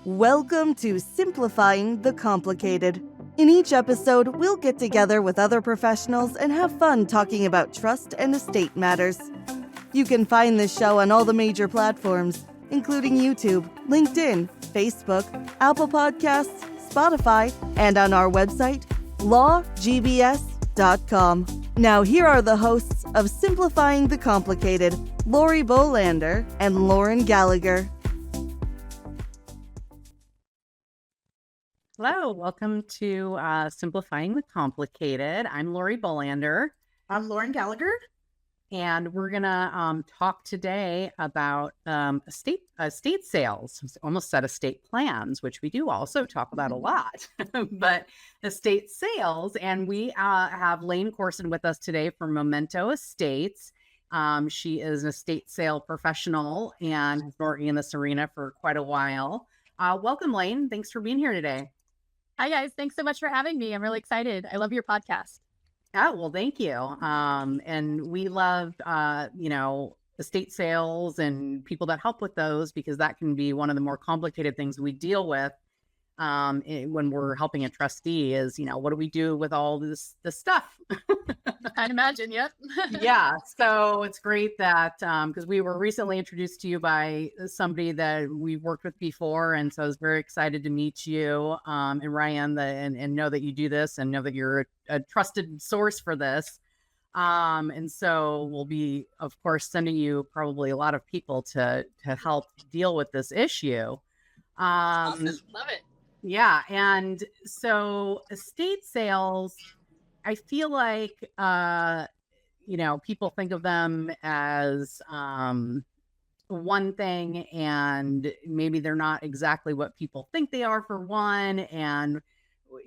Welcome to Simplifying the Complicated. In each episode, we'll get together with other professionals and have fun talking about trust and estate matters. You can find this show on all the major platforms, including YouTube, LinkedIn, Facebook, Apple Podcasts, Spotify, and on our website, lawgbs.com. Now here are the hosts of Simplifying the Complicated, Lori Bolander and Lauren Gallagher. Hello, welcome to Simplifying the Complicated. I'm Lori Bolander. I'm Lauren Gallagher. And we're going to talk today about estate sales. I almost said estate plans, which we do also talk about a lot, but estate sales. And we have Lane Coursen with us today from Momento Estates. She is an estate sale professional and has been working in this arena for quite a while. Welcome, Lane. Thanks for being here today. Hi, guys. Thanks so much for having me. I'm really excited. I love your podcast. Oh, well, thank you. And we love, estate sales and people that help with those, because that can be one of the more complicated things we deal with when we're helping a trustee is, what do we do with all this stuff? I'd imagine. Yep. Yeah. So it's great that because we were recently introduced to you by somebody that we've worked with before. And so I was very excited to meet you and Ryan and know that you do this and know that you're a trusted source for this. And so we'll be, of course, sending you probably a lot of people to help deal with this issue. Awesome. Love it. Yeah. And so estate sales, I feel like, people think of them as one thing, and maybe they're not exactly what people think they are for one. And,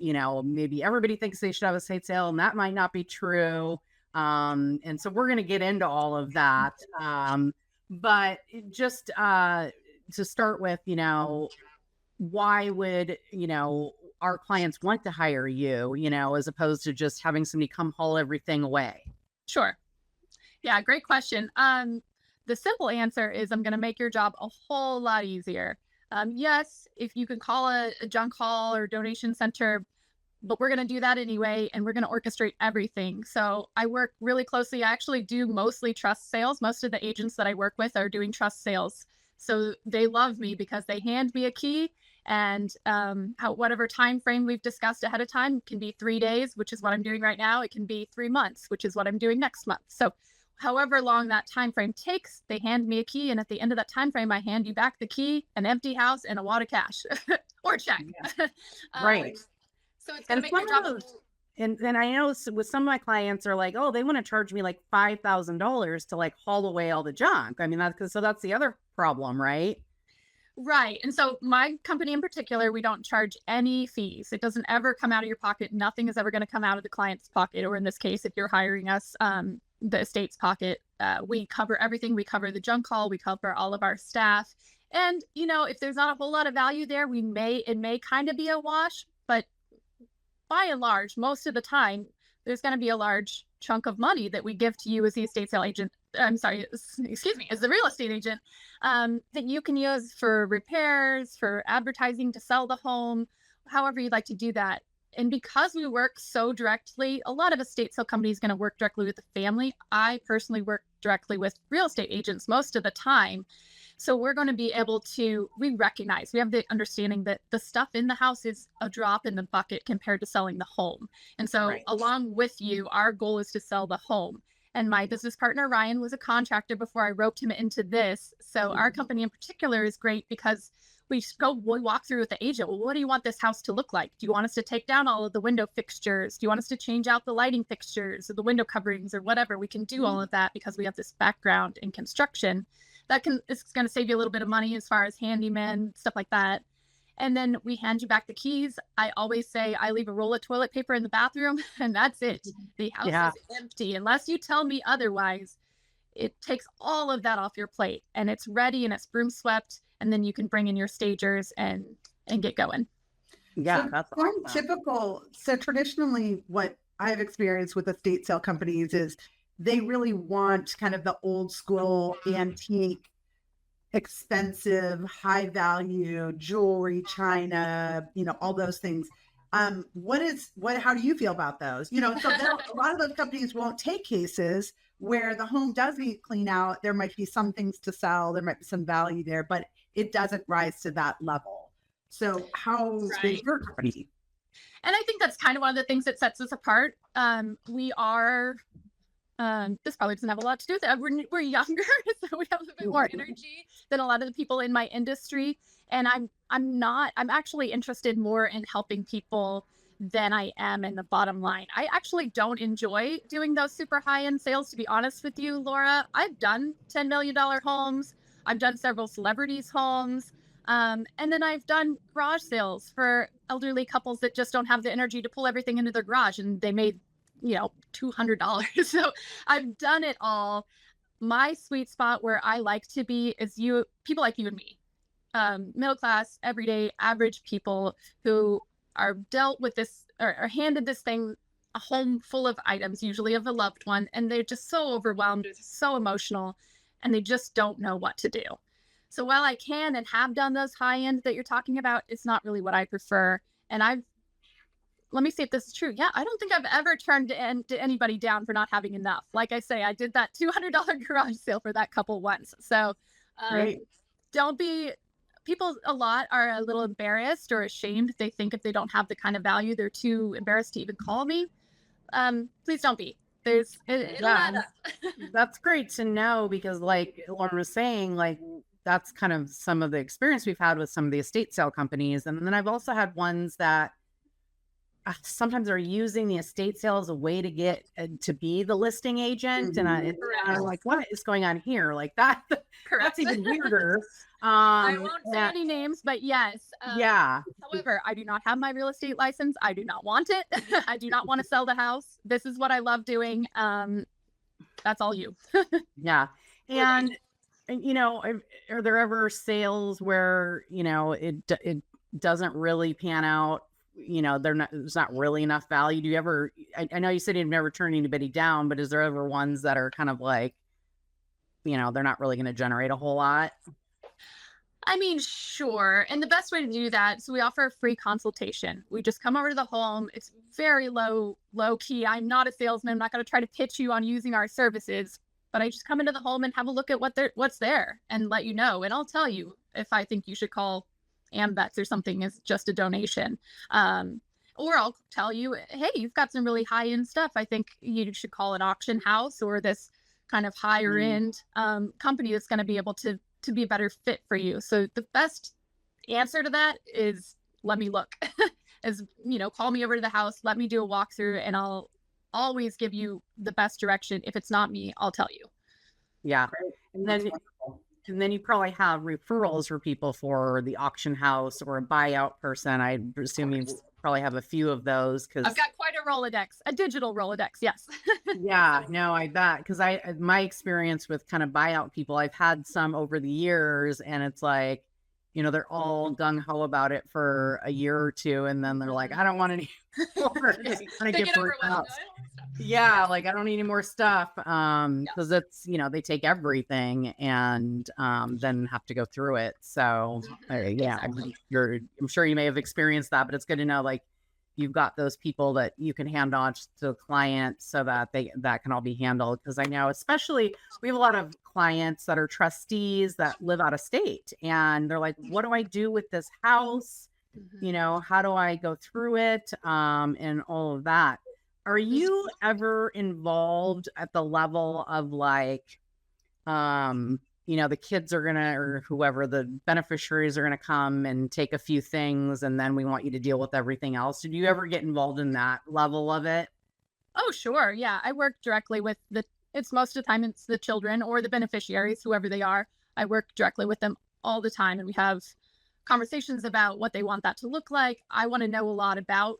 maybe everybody thinks they should have a estate sale, and that might not be true. And so we're going to get into all of that. But just to start with, why would, our clients want to hire you, as opposed to just having somebody come haul everything away? Sure. Yeah, great question. The simple answer is I'm going to make your job a whole lot easier. Yes, if you can call a junk haul or donation center, but we're going to do that anyway, and we're going to orchestrate everything. So I work really closely. I actually do mostly trust sales. Most of the agents that I work with are doing trust sales. So they love me because they hand me a key, and whatever time frame we've discussed ahead of time can be 3 days, which is what I'm doing right now. It can be 3 months, which is what I'm doing next month. So however long that time frame takes, they hand me a key, and at the end of that time frame, I hand you back the key, an empty house, and a wad of cash or a check. Yeah. Right. So it's going to make your job. And I know with some of my clients are like, oh, they want to charge me like $5,000 to like haul away all the junk. I mean, that's the other problem, right? Right. And so my company in particular, we don't charge any fees. It doesn't ever come out of your pocket. Nothing is ever going to come out of the client's pocket. Or in this case, if you're hiring us, the estate's pocket, we cover everything. We cover the junk haul. We cover all of our staff. And, if there's not a whole lot of value there, it may kind of be a wash, but by and large, most of the time, there's going to be a large chunk of money that we give to you as the estate sale agent. As the real estate agent, that you can use for repairs, for advertising to sell the home, however you'd like to do that. And because we work so directly, a lot of estate sale companies going to work directly with the family. I personally work directly with real estate agents most of the time. So we're going to be able to, we have the understanding that the stuff in the house is a drop in the bucket compared to selling the home. And so along with you, our goal is to sell the home. And my business partner, Ryan, was a contractor before I roped him into this. So our company in particular is great because we walk through with the agent. Well, what do you want this house to look like? Do you want us to take down all of the window fixtures? Do you want us to change out the lighting fixtures or the window coverings or whatever? We can do all of that because we have this background in construction. It's going to save you a little bit of money as far as handyman, stuff like that. And then we hand you back the keys. I always say I leave a roll of toilet paper in the bathroom, and that's it. The house is empty. Unless you tell me otherwise, it takes all of that off your plate, and it's ready and it's broom swept, and then you can bring in your stagers and get going. Yeah, so that's one awesome. Typical. So traditionally, what I've experienced with estate sale companies is they really want kind of the old school antique expensive, high value jewelry, china, all those things. How do you feel about those? So a lot of those companies won't take cases where the home does need clean out. There might be some things to sell. There might be some value there, but it doesn't rise to that level. So how is your company? And I think that's kind of one of the things that sets us apart. We are, this probably doesn't have a lot to do with it. We're younger, so we have a bit more energy than a lot of the people in my industry. And I'm actually interested more in helping people than I am in the bottom line. I actually don't enjoy doing those super high-end sales, to be honest with you, Laura. I've done $10 million homes. I've done several celebrities' homes. And then I've done garage sales for elderly couples that just don't have the energy to pull everything into their garage, and they made, $200. So I've done it all. My sweet spot where I like to be is people like you and me, middle class, everyday, average people who are dealt with this or are handed this thing, a home full of items, usually of a loved one, and they're just so overwhelmed, so emotional, and they just don't know what to do. So while I can and have done those high end that you're talking about, it's not really what I prefer. And let me see if this is true. Yeah, I don't think I've ever turned anybody down for not having enough. Like I say, I did that $200 garage sale for that couple once. So people a lot are a little embarrassed or ashamed. They think if they don't have the kind of value, they're too embarrassed to even call me. Please don't be. It'll add up. That's great to know, because like Lauren was saying, like, that's kind of some of the experience we've had with some of the estate sale companies. And then I've also had ones that sometimes are using the estate sale as a way to get to be the listing agent. Mm-hmm. And I'm like, what is going on here? Like that, that's even weirder. I won't say any names, but yes. Yeah. However, I do not have my real estate license. I do not want it. I do not want to sell the house. This is what I love doing. That's all you. Yeah. And are there ever sales where, it doesn't really pan out? There's not really enough value. Do you ever, I know you said you've never turned anybody down, but is there ever ones that are kind of like, they're not really going to generate a whole lot? I mean, sure. And the best way to do that, so we offer a free consultation. We just come over to the home. It's very low key. I'm not a salesman. I'm not going to try to pitch you on using our services, but I just come into the home and have a look at what's there and let you know. And I'll tell you if I think you should call AMVETS or something as just a donation. Or I'll tell you, hey, you've got some really high end stuff. I think you should call an auction house or this kind of higher end company that's going to be able to be a better fit for you. So the best answer to that is let me look. Call me over to the house, let me do a walkthrough, and I'll always give you the best direction. If it's not me, I'll tell you. Yeah. And then you probably have referrals for people for the auction house or a buyout person. I presume you probably have a few of those, because I've got quite a Rolodex, a digital Rolodex. Yes. Yeah, no, I bet. Because my experience with kind of buyout people, I've had some over the years, and it's like, they're all gung ho about it for a year or two, and then they're like, I don't want any more. Yeah, like I don't need any more stuff. Because it's, they take everything and then have to go through it. So yeah, exactly. I'm sure you may have experienced that, but it's good to know, like, you've got those people that you can hand on to the client so that that can all be handled. Because I know, especially, we have a lot of clients that are trustees that live out of state, and they're like, what do I do with this house? Mm-hmm. How do I go through it? And all of that. Are you ever involved at the level of like, the kids are or whoever the beneficiaries are going to come and take a few things, and then we want you to deal with everything else? Did you ever get involved in that level of it? Oh, sure. Yeah. I work directly with it's most of the time it's the children or the beneficiaries, whoever they are. I work directly with them all the time, and we have conversations about what they want that to look like. I want to know a lot about,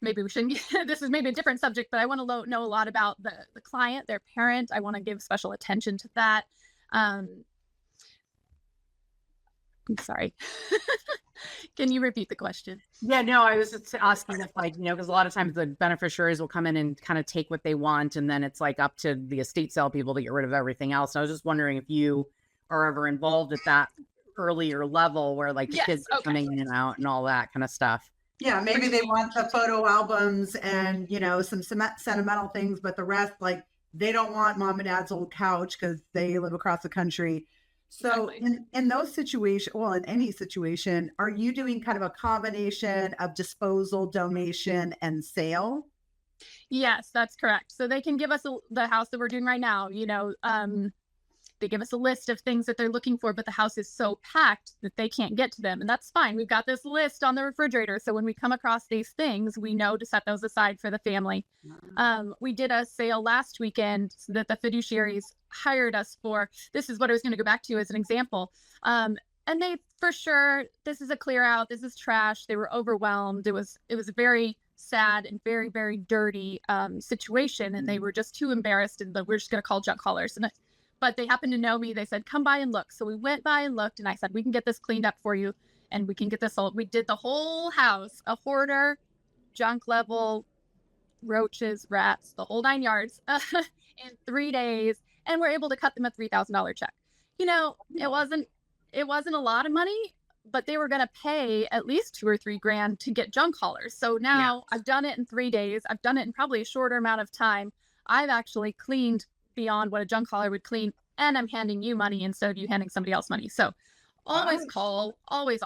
maybe we shouldn't this is maybe a different subject, but I want to know a lot about the client, their parent. I want to give special attention to that. I'm sorry. Can you repeat the question? Yeah, no, I was just asking if, like, because a lot of times the beneficiaries will come in and kind of take what they want, and then it's like up to the estate sale people to get rid of everything else. And I was just wondering if you are ever involved at that earlier level where like the Yes, kids are okay. coming in and out and all that kind of stuff. Yeah, maybe they want the photo albums and, some sentimental things, but the rest, like, they don't want mom and dad's old couch because they live across the country. So Exactly. in those situations, well, in any situation, are you doing kind of a combination of disposal, donation, and sale? Yes, that's correct. So they can give us the house that we're doing right now, they give us a list of things that they're looking for, but the house is so packed that they can't get to them. And that's fine. We've got this list on the refrigerator. So when we come across these things, we know to set those aside for the family. We did a sale last weekend that the fiduciaries hired us for. This is what I was going to go back to as an example. And they, for sure, this is a clear out. This is trash. They were overwhelmed. It was a very sad and very, very dirty situation. And they were just too embarrassed. And we're just going to call junk haulers. But they happened to know me. They said, come by and look. So we went by and looked, and I said, we can get this cleaned up for you, and we can get this sold. We did the whole house, a hoarder, junk level, roaches, rats, the whole 9 yards in 3 days, and we're able to cut them a $3,000 check. It wasn't a lot of money, but they were going to pay at least $2 or $3 grand to get junk haulers. So now I've done it in 3 days. I've done it in probably a shorter amount of time. I've actually cleaned beyond what a junk hauler would clean, and I'm handing you money instead of you handing somebody else money. So always call, always.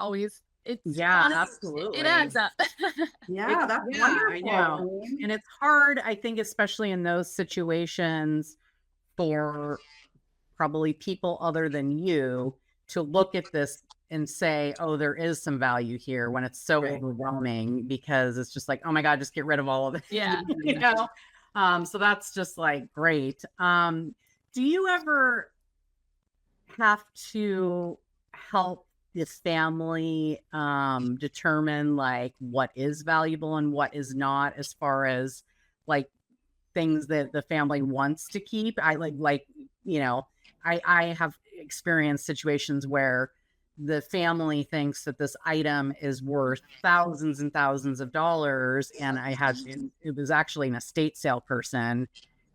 It's Absolutely. It adds up. Yeah, that's wonderful. wonderful. I know. And it's hard, I think, especially in those situations for probably people other than you to look at this and say, oh, there is some value here, when it's so overwhelming, because it's just like, oh my God, just get rid of all of it. Yeah. So that's just like great. Do you ever have to help this family determine like what is valuable and what is not, as far as like things that the family wants to keep? I have experienced situations where the family thinks that this item is worth thousands and thousands of dollars. And it was actually an estate sale person.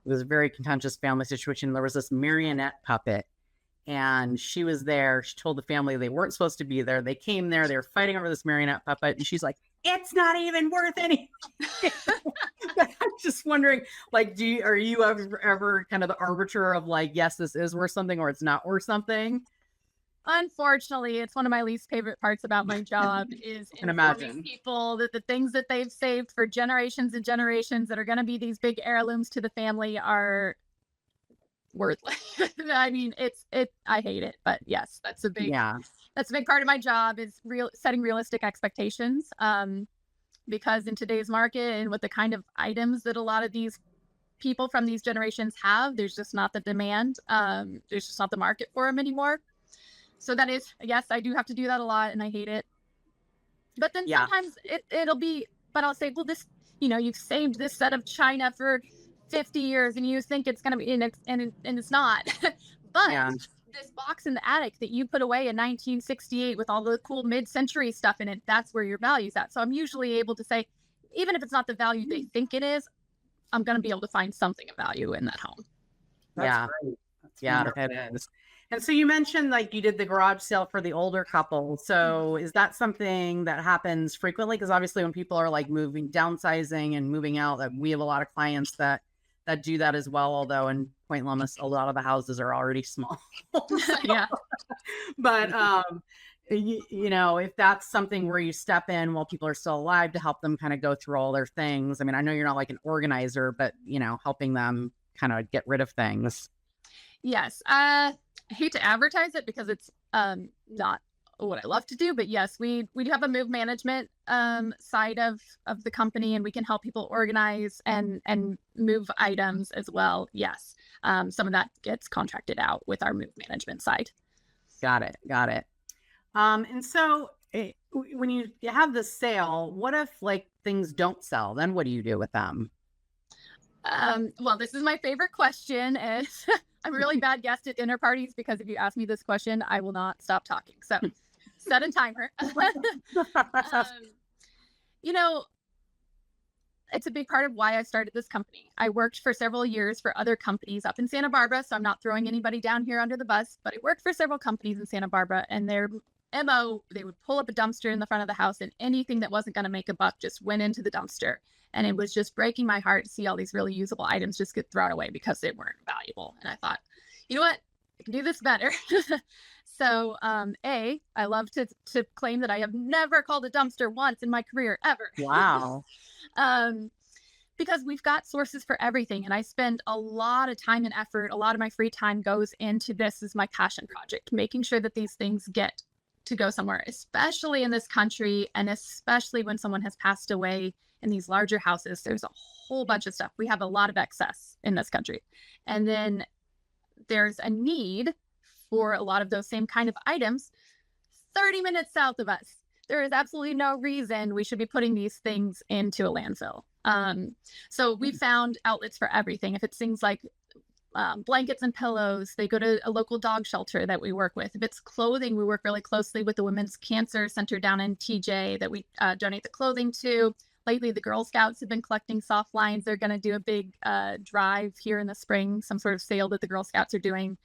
It was a very contentious family situation. There was this marionette puppet, and she was there. She told the family they weren't supposed to be there. They came there. They were fighting over this marionette puppet. And she's like, it's not even worth anything. I'm just wondering, like, are you ever kind of the arbiter of like, yes, this is worth something, or it's not worth something? Unfortunately, it's one of my least favorite parts about my job is informing people that the things that they've saved for generations and generations that are going to be these big heirlooms to the family are worthless. I mean, I hate it, but yes, that's a big part of my job, is setting realistic expectations. Because in today's market and with the kind of items that a lot of these people from these generations have, there's just not the demand. There's just not the market for them anymore. So that is, yes, I do have to do that a lot, and I hate it. But then sometimes it'll be, but I'll say, well, this, you've saved this set of china for 50 years and you think it's going to be, and it's not. But this box in the attic that you put away in 1968 with all the cool mid-century stuff in it, that's where your value's at. So I'm usually able to say, even if it's not the value they think it is, I'm going to be able to find something of value in that home. That's great. It is. And so you mentioned like you did the garage sale for the older couple. So is that something that happens frequently? Because obviously when people are like downsizing and moving out, that we have a lot of clients that do that as well. Although in Point Loomis, a lot of the houses are already small. Yeah. But if that's something where you step in while people are still alive to help them kind of go through all their things. I mean, I know you're not like an organizer, but helping them kind of get rid of things. Yes. I hate to advertise it because it's not what I love to do, but yes, we do have a move management side of the company, and we can help people organize and move items as well. Yes. Some of that gets contracted out with our move management side. Got it. And so when you have this sale, what if like things don't sell? Then what do you do with them? Well, this is my favorite question. Is I'm a really bad guest at dinner parties, because if you ask me this question, I will not stop talking. So set a timer. it's a big part of why I started this company. I worked for several years for other companies up in Santa Barbara, so I'm not throwing anybody down here under the bus, but I worked for several companies in Santa Barbara, and their MO, they would pull up a dumpster in the front of the house, and anything that wasn't going to make a buck just went into the dumpster. And it was just breaking my heart to see all these really usable items just get thrown away because they weren't valuable. And I thought, you know what? I can do this better. So, I love to claim that I have never called a dumpster once in my career ever. Wow. Because we've got sources for everything. And I spend a lot of time and effort. A lot of my free time goes into this as my passion project, making sure that these things get to go somewhere, especially in this country. And especially when someone has passed away in these larger houses, there's a whole bunch of stuff. We have a lot of excess in this country. And then there's a need for a lot of those same kind of items 30 minutes south of us. There is absolutely no reason we should be putting these things into a landfill. So we found outlets for everything. If it's things like blankets and pillows, they go to a local dog shelter that we work with. If it's clothing, we work really closely with the Women's Cancer Center down in TJ that we donate the clothing to. Lately, the Girl Scouts have been collecting soft lines. They're going to do a big drive here in the spring, some sort of sale that the Girl Scouts are doing.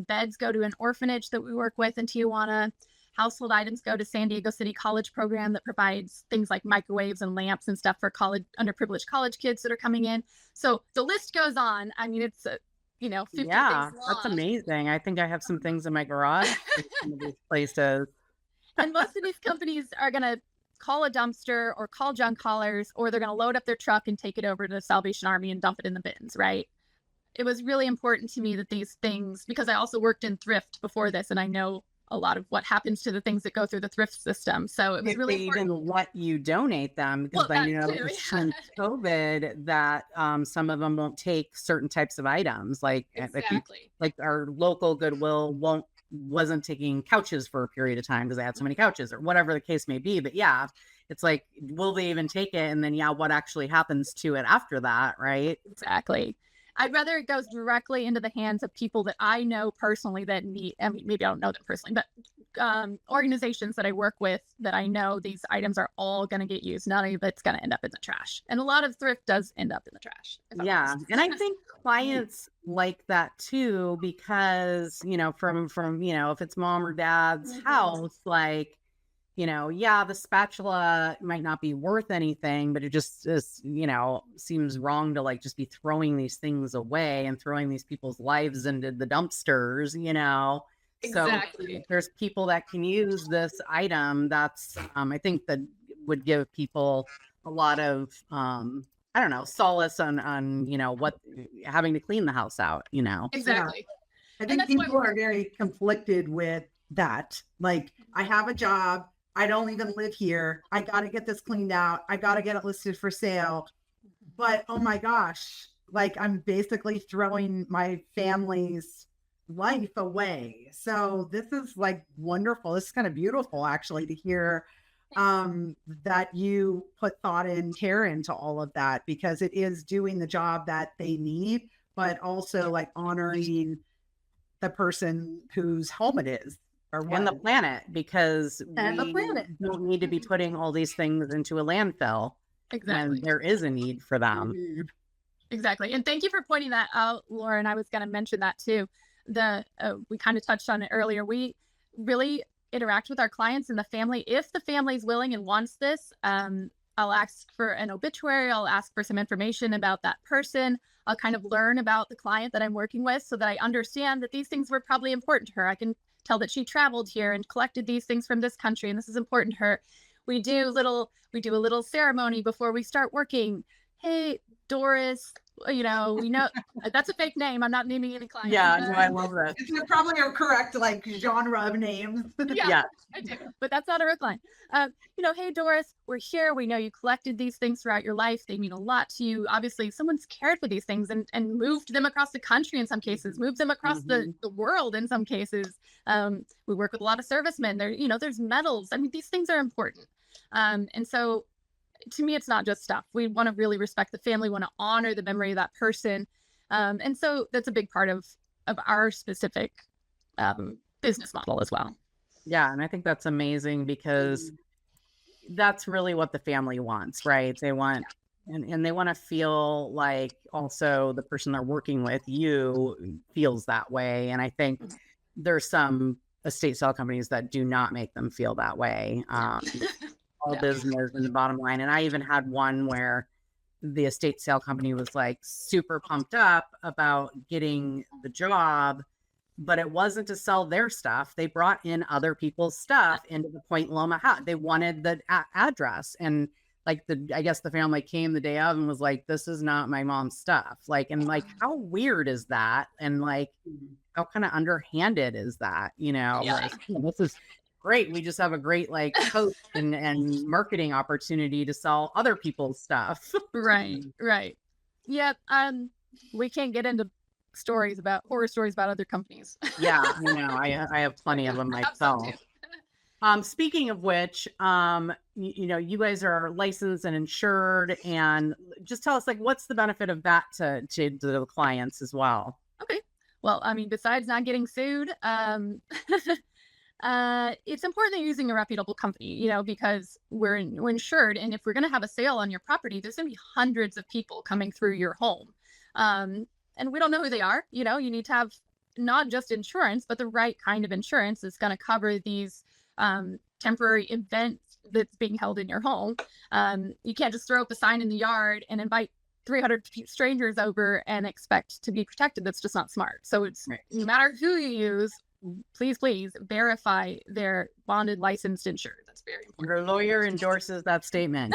Beds go to an orphanage that we work with in Tijuana. Household items go to San Diego City College program that provides things like microwaves and lamps and stuff for underprivileged college kids that are coming in. So the list goes on. I mean, it's 50 things long. That's amazing. I think I have some things in my garage in some of these places. And most of these companies are going to call a dumpster or call junk haulers, or they're going to load up their truck and take it over to the Salvation Army and dump it in the bins, right? It was really important to me that these things, because I also worked in thrift before this, and I know a lot of what happens to the things that go through the thrift system. So it was really important. Even let you donate them, because I know since COVID that some of them won't take certain types of items, like like our local Goodwill wasn't taking couches for a period of time because they had so many couches or whatever the case may be. But yeah, it's like, will they even take it? And then, what actually happens to it after that, right? Exactly. I'd rather it goes directly into the hands of people that I know personally that need, I mean, maybe I don't know them personally, but organizations that I work with that I know these items are all going to get used. None of it's going to end up in the trash. And a lot of thrift does end up in the trash. Yeah. And I think clients like that too, because, from if it's mom or dad's house, like, the spatula might not be worth anything, but it just is, seems wrong to just be throwing these things away and throwing these people's lives into the dumpsters, Exactly. So there's people that can use this item. That's, I think that would give people a lot of, solace on, what having to clean the house out, Exactly. Yeah. I think people are very conflicted with that. Like, I have a job. I don't even live here. I got to get this cleaned out. I got to get it listed for sale. But oh my gosh, I'm basically throwing my family's life away. So this is wonderful. This is kind of beautiful actually to hear that you put thought and care into all of that, because it is doing the job that they need, but also honoring the person whose home it is. And the planet, because we don't need to be putting all these things into a landfill. Exactly. When there is a need for them. Exactly. And thank you for pointing that out, Lauren. I was going to mention that too. We kind of touched on it earlier. We really interact with our clients and the family. If the family's willing and wants this, I'll ask for an obituary. I'll ask for some information about that person. I'll kind of learn about the client that I'm working with so that I understand that these things were probably important to her. I can tell that she traveled here and collected these things from this country, and this is important to her. We do a little ceremony before we start working. Hey, Doris, we know that's a fake name. I'm not naming any clients. Yeah, no, I love that. It's probably a correct genre of names. Yeah, I do, but that's not a real client. Hey, Doris, we're here. We know you collected these things throughout your life. They mean a lot to you. Obviously, someone's cared for these things and moved them across the country in some cases, moved them across the world in some cases. We work with a lot of servicemen. There's medals. I mean, these things are important. And so to me, it's not just stuff. We want to really respect the family, want to honor the memory of that person. And so that's a big part of our specific business model as well. Yeah. And I think that's amazing, because that's really what the family wants, right? They want And they want to feel like also the person they're working with, you, feels that way. And I think there's some estate sale companies that do not make them feel that way. All business and the bottom line. And I even had one where the estate sale company was like super pumped up about getting the job, but it wasn't to sell their stuff. They brought in other people's stuff into the Point Loma house. They wanted the address, and like I guess the family came the day of and was like, "This is not my mom's stuff." Like, and like, how weird is that? And like, how kind of underhanded is that? Like, this is great. We just have a great like coach and marketing opportunity to sell other people's stuff. Right. Yep. We can't get into horror stories about other companies. Yeah, I have plenty of them myself. Speaking of which, you guys are licensed and insured, and just tell us, like, what's the benefit of that to the clients as well? Okay. Well, I mean, besides not getting sued, it's important that you're using a reputable company, because we're insured, and if we're going to have a sale on your property, there's going to be hundreds of people coming through your home. And we don't know who they are. You need to have not just insurance, but the right kind of insurance that's going to cover these temporary events that's being held in your home. You can't just throw up a sign in the yard and invite 300 strangers over and expect to be protected. That's just not smart. So it's no matter who you use, please verify they're bonded, licensed, insured. That's very important. Your lawyer endorses that statement.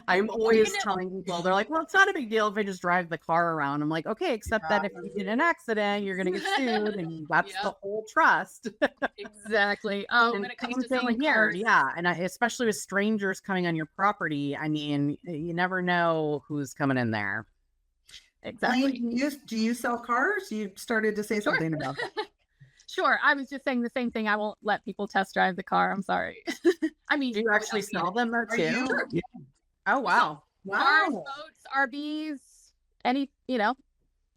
I'm always telling people, they're like, well, it's not a big deal if I just drive the car around. I'm like, okay, except that if you get an accident, you're going to get sued, and that's the whole trust. Exactly. When it comes to selling here, and especially with strangers coming on your property, I mean, you never know who's coming in there. Exactly. Do you sell cars? You started to say something about that. Sure. I was just saying the same thing. I won't let people test drive the car. I'm sorry. I mean, do you actually sell them though too? Yeah. Oh, wow. Cars, boats, RVs,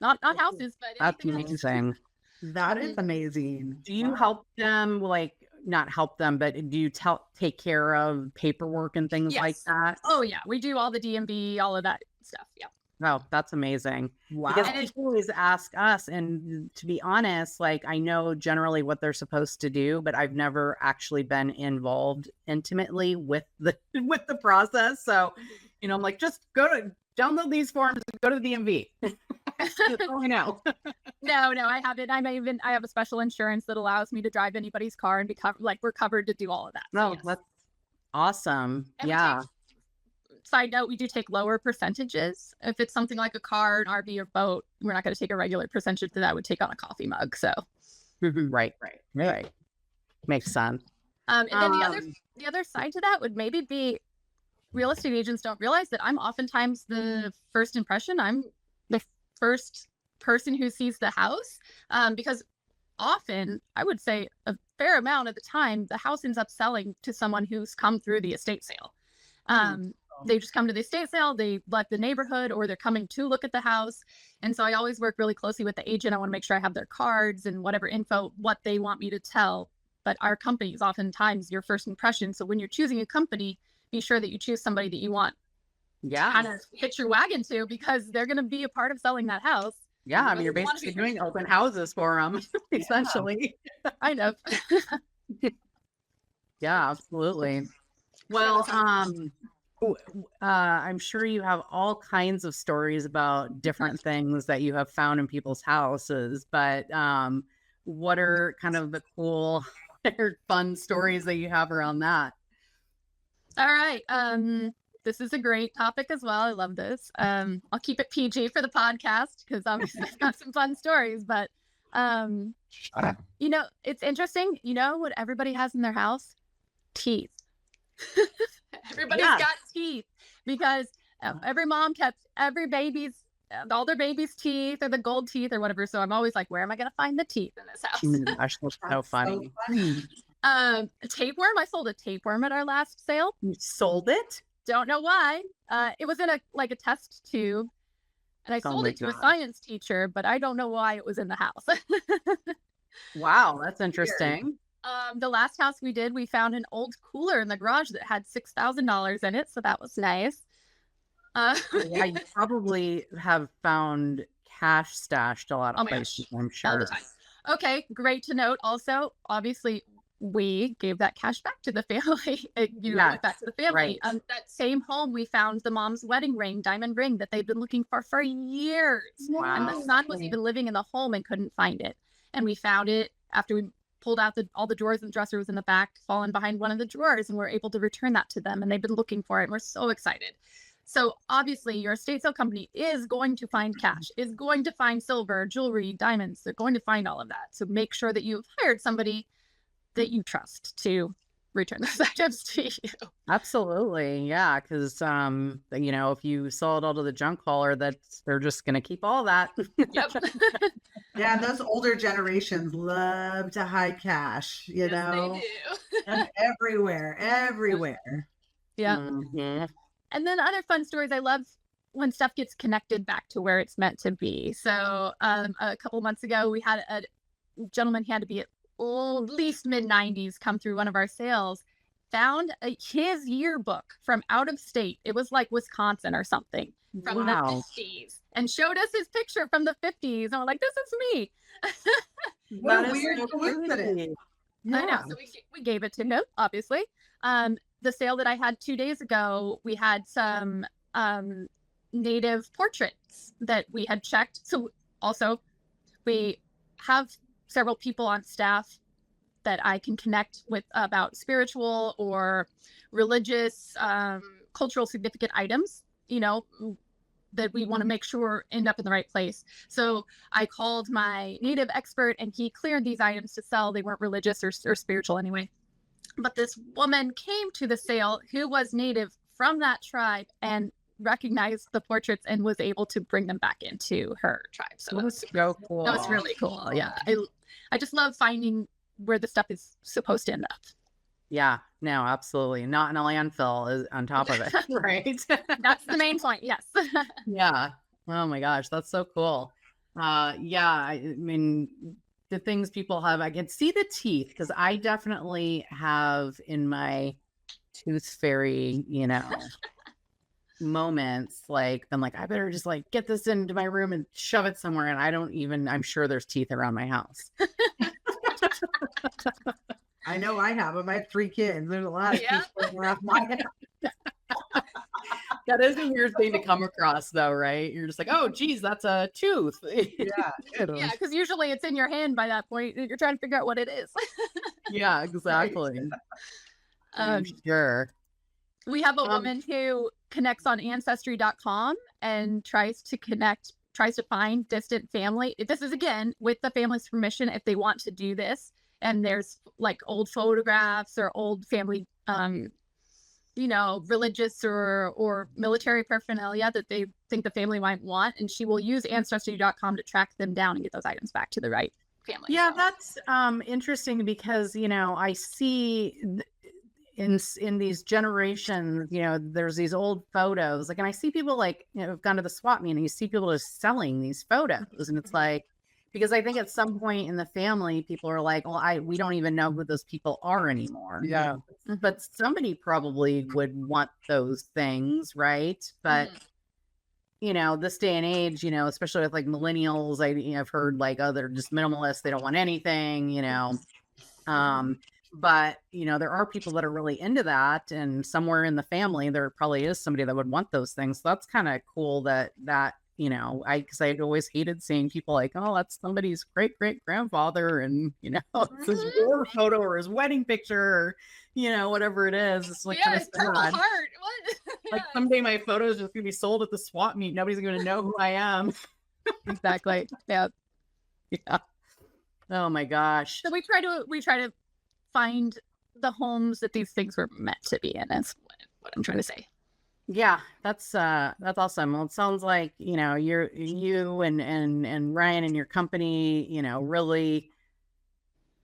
not houses, but that's amazing. That is amazing. Do you help them, like, not help them, but do you take care of paperwork and things like that? Oh yeah. We do all the DMV, all of that stuff. Yeah. Oh, that's amazing. Wow. Because people always ask us, and to be honest, like, I know generally what they're supposed to do, but I've never actually been involved intimately with the process. So, I'm like, just download these forms and go to the DMV. That's all I know. No, I haven't. I have a special insurance that allows me to drive anybody's car and be covered. Like, we're covered to do all of that. No, yes. That's awesome. And side note, we do take lower percentages. If it's something like a car, an RV, or boat, we're not going to take a regular percentage that I would take on a coffee mug. So, right. Makes sense. And then the other side to that would maybe be real estate agents don't realize that I'm oftentimes the first impression. I'm the first person who sees the house, because often, I would say a fair amount of the time, the house ends up selling to someone who's come through the estate sale. They just come to the estate sale, they left the neighborhood, or they're coming to look at the house. And so I always work really closely with the agent. I want to make sure I have their cards and whatever info, what they want me to tell. But our company is oftentimes your first impression. So when you're choosing a company, be sure that you choose somebody that you want to kind of hitch your wagon to, because they're going to be a part of selling that house. Yeah, I mean, you're basically doing open houses for them, essentially. I know. Yeah, absolutely. Well, I'm sure you have all kinds of stories about different things that you have found in people's houses, but what are kind of the cool or fun stories that you have around that? All right. This is a great topic as well. I love this. I'll keep it PG for the podcast because obviously I've got some fun stories, but it's interesting. You know what everybody has in their house? Teeth. Everybody's got teeth, because every mom kept all their baby's teeth, or the gold teeth or whatever. So I'm always like, where am I going to find the teeth in this house? Gosh, that's so funny. A tapeworm. I sold a tapeworm at our last sale. You sold it? Don't know why. It was in a test tube, and I sold it to a science teacher, but I don't know why it was in the house. Wow, that's interesting. The last house we did, we found an old cooler in the garage that had $6,000 in it, so that was nice. Yeah, you probably have found cash stashed a lot Oh of my gosh, places, I'm all the sure. time. Okay, great to note. Also, obviously, we gave that cash back to the family. Yes, Back to the family. right. That same home, we found the mom's wedding ring, diamond ring that they'd been looking for years. And the Wow. son was even living in the home and couldn't find it. And we found it after we pulled out all the drawers, and the dresser was in the back, fallen behind one of the drawers, and we're able to return that to them. And they've been looking for it, and we're so excited. So obviously your estate sale company is going to find cash, is going to find silver, jewelry, diamonds. They're going to find all of that. So make sure that you've hired somebody that you trust to return those items to you. Absolutely. Yeah. Because, if you sell it all to the junk hauler, they're just going to keep all that. Yep. Yeah, and those older generations love to hide cash, you know, They do. and everywhere. Yeah. Mhm. And then other fun stories. I love when stuff gets connected back to where it's meant to be. So a couple months ago, we had a gentleman, he had to be at least mid-90s, come through one of our sales, found his yearbook from out of state. It was like Wisconsin or something from Wow. the 50s, and showed us his picture from the 50s. And we're like, this is me. What That a is weird so coincidence. crazy. I know. So we gave it to him, obviously. The sale that I had 2 days ago, we had some native portraits that we had checked. So also, we have several people on staff that I can connect with about spiritual or religious, cultural significant items, that we want to make sure end up in the right place. So I called my native expert, and he cleared these items to sell. They weren't religious or spiritual anyway. But this woman came to the sale who was native from that tribe and recognized the portraits and was able to bring them back into her tribe. So That was so cool. that was really cool. Yeah. I just love finding where the stuff is supposed to end up. Yeah, no, absolutely. Not in a landfill is on top of it. Right. That's the main point. Yes. Yeah. Oh my gosh, that's so cool. Yeah, I mean, the things people have, I can see the teeth, because I definitely have in my tooth fairy, moments, like I'm like, I better just like get this into my room and shove it somewhere. And I'm sure there's teeth around my house. I know I have them. I have 3 kids. There's a lot of Yeah. people around my house. That is a weird thing to come across, though, right? You're just like, oh, geez, that's a tooth. Yeah. Yeah, because usually it's in your hand by that point. You're trying to figure out what it is. Yeah, exactly. I'm sure. We have a woman who connects on ancestry.com and tries to find distant family. This is, again, with the family's permission, if they want to do this. And there's like old photographs or old family, religious or military paraphernalia that they think the family might want. And she will use ancestry.com to track them down and get those items back to the right family. Yeah, So that's interesting, because I see in these generations, there's these old photos, like, and I see people like, have gone to the swap meet, and you see people just selling these photos, and it's like, because I think at some point in the family, people are like, well, we don't even know who those people are anymore. Yeah. But somebody probably would want those things, right? But this day and age, especially with like millennials, I've heard like, oh, they're just minimalists, they don't want anything, but there are people that are really into that, and somewhere in the family there probably is somebody that would want those things. So that's kind of cool that because I'd always hated seeing people like, oh, that's somebody's great grandfather, and it's his war photo or his wedding picture, or whatever it is. It's like, yeah, it's Purple Heart. What? like someday my photo is just gonna be sold at the swap meet. Nobody's gonna know who I am. Exactly. Yeah. Yeah. Oh my gosh. So we try to find the homes that these things were meant to be in. That's what I'm trying to say. Yeah, that's awesome. Well, it sounds like, you and Ryan and your company, really,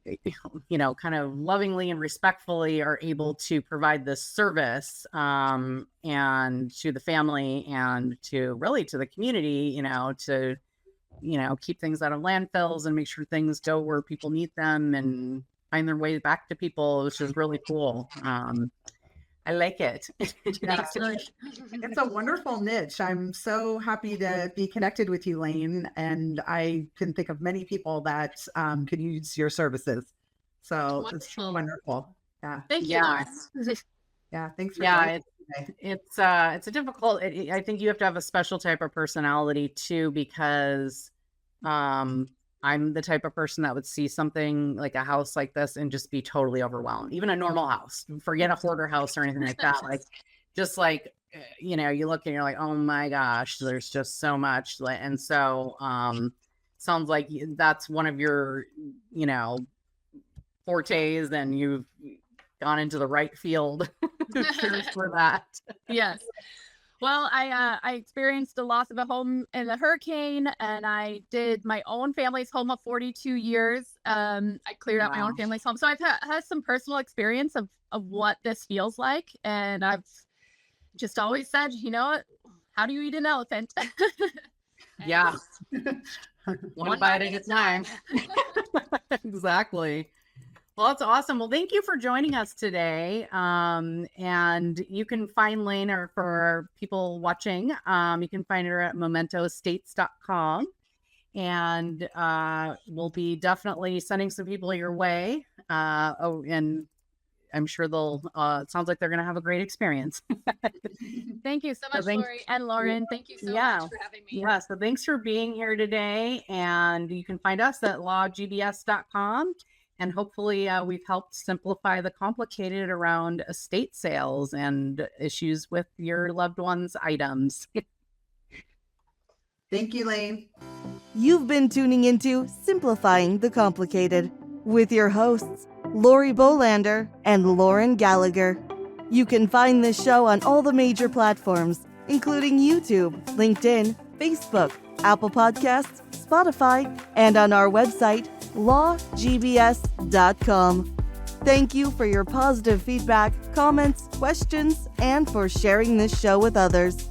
kind of lovingly and respectfully are able to provide this service, and to the family and to the community, to, keep things out of landfills and make sure things go where people need them, and find their way back to people, which is really cool. I like it. Thanks, Lori. It's a wonderful niche. I'm so happy to be connected with you, Lane. And I can think of many people that could use your services. So it's wonderful. Yeah. Thank you. Yeah. Laura. Yeah. Thanks for Yeah, joining us today. it's a difficult. I think you have to have a special type of personality too, because I'm the type of person that would see something like a house like this and just be totally overwhelmed. Even a normal house, forget a hoarder house or anything like that. Like, just like, you know, you look and you're like, oh my gosh, there's just so much. And so, sounds like that's one of your, you know, fortes, and you've gone into the right field. Cheers for that. Yes. Well, I experienced the loss of a home in the hurricane, and I did my own family's home of 42 years. I cleared out my own family's home. So I've had some personal experience of what this feels like. And I've just always said, you know what, how do you eat an elephant? Yeah. One bite at a time. Exactly. Well, that's awesome. Well, thank you for joining us today. And you can find Lane, or for people watching, you can find her at MomentoEstates.com. And we'll be definitely sending some people your way. And I'm sure they'll, it sounds like they're going to have a great experience. Thank you so much, Lori and Lauren. Thank you so much for having me. Yeah. So thanks for being here today. And you can find us at lawgbs.com. And hopefully we've helped simplify the complicated around estate sales and issues with your loved ones' items. Thank you, Lane. You've been tuning into Simplifying the Complicated with your hosts, Lori Bolander and Lauren Gallagher. You can find this show on all the major platforms, including YouTube, LinkedIn, Facebook, Apple Podcasts, Spotify, and on our website, lawgbs.com. Thank you for your positive feedback, comments, questions, and for sharing this show with others.